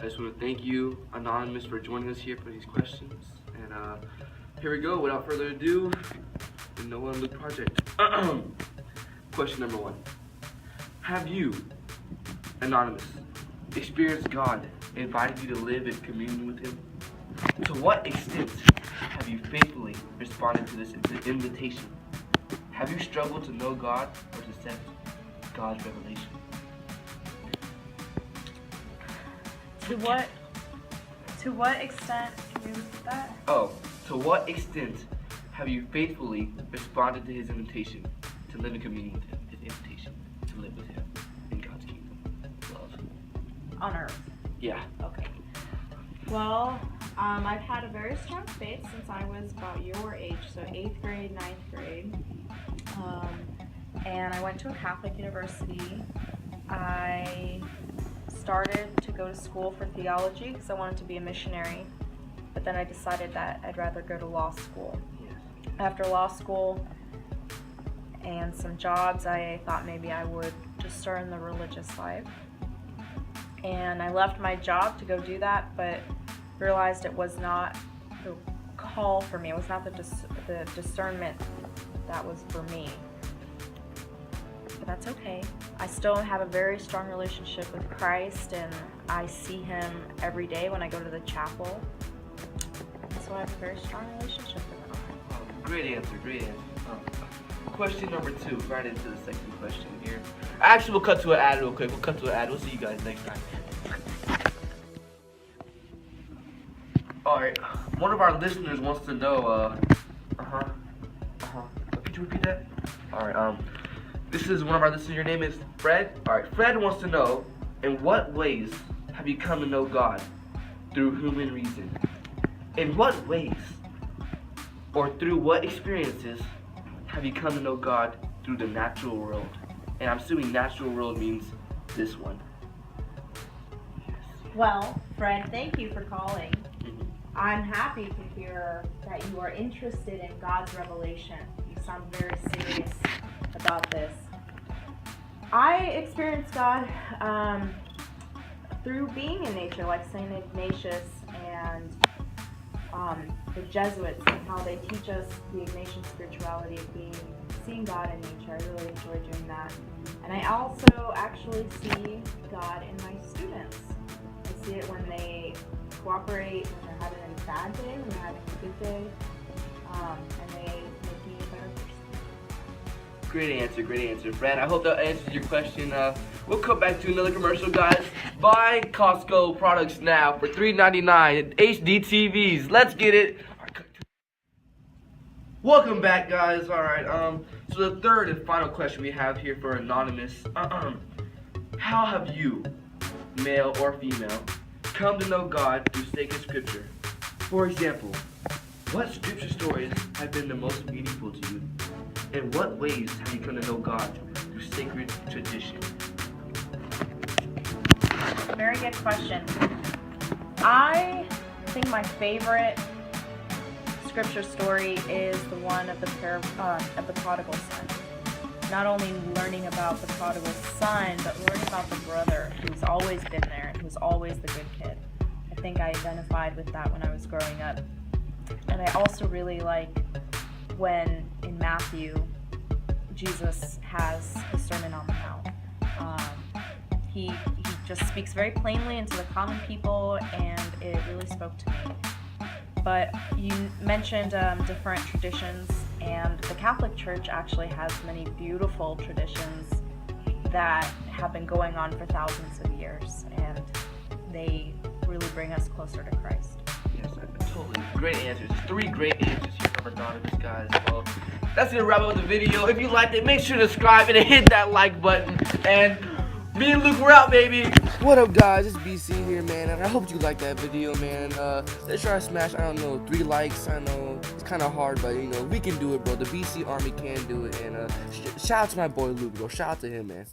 I just want to thank you, Anonymous, for joining us here for these questions. And here we go. Without further ado, the Noah and Luke Project. Question number 1. Have you, Anonymous, experienced God inviting you to live in communion with Him? To what extent have you faithfully responded to this invitation? Have you struggled to know God or to sense God's revelation? To what extent, can you repeat that? Oh, to what extent have you faithfully responded to His invitation to live in communion with Him? His invitation to live with Him in God's kingdom. Love. On earth. Yeah. Okay. Well, I've had a very strong faith since I was about your age, so 8th grade, 9th grade. And I went to a Catholic university. I started to go to school for theology because I wanted to be a missionary, but then I decided that I'd rather go to law school. Yes. After law school and some jobs, I thought maybe I would just start in the religious life. And I left my job to go do that, but realized it was not the call for me. It was not the discernment that was for me. But that's okay. I still have a very strong relationship with Christ, and I see Him every day when I go to the chapel. So I have a very strong relationship with Him. Great answer, great answer. Question number 2, right into the second question here. Actually, we'll cut to an ad real quick. We'll see you guys next time. Alright, one of our listeners wants to know, Could you repeat that? Alright, this is one of our listeners. Your name is Fred? Alright, Fred wants to know, in what ways have you come to know God through human reason? In what ways, or through what experiences, have you come to know God through the natural world? And I'm assuming natural world means this one. Well, Fred, thank you for calling. I'm happy to hear that you are interested in God's revelation. You sound very serious about this. I experienced God through being in nature, like St. Ignatius and the Jesuits, and how they teach us the Ignatian spirituality of seeing God in nature. I really enjoy doing that. And I also actually see God in my students. I see it when they cooperate, when they're having a bad day, when they're having a good day, and they make me a better person. Great answer, Fred. I hope that answers your question. We'll come back to another commercial, guys. Buy Costco products now for $3.99 HD TVs. Let's get it. Welcome back, guys. Alright, so the third and final question we have here for Anonymous. How have you, male or female, come to know God through sacred scripture? For example, what scripture stories have been the most meaningful to you? In what ways have you come to know God through sacred tradition? Very good question. I think my favorite scripture story is the one of the prodigal son. Not only learning about the prodigal son, but learning about the brother who's always been there and who's always the good kid. I think I identified with that when I was growing up. And I also really like when in Matthew, Jesus has the Sermon on the Mount. He just speaks very plainly into the common people, and it really spoke to me. But you mentioned different traditions, and the Catholic Church actually has many beautiful traditions that have been going on for thousands of years, and they really bring us closer to Christ. Yes, totally. Great answers. 3 great answers here from Anonymous, guys. Well, that's gonna wrap up the video. If you liked it, make sure to subscribe and hit that like button. And me and Luke, we're out, baby. What up, guys? It's BC here, man, and I hope you liked that video, man. Let's try to smash, 3 likes. I know it's kind of hard, but we can do it, bro. The BC Army can do it. And shout out to my boy Luke, bro. Shout out to him, man.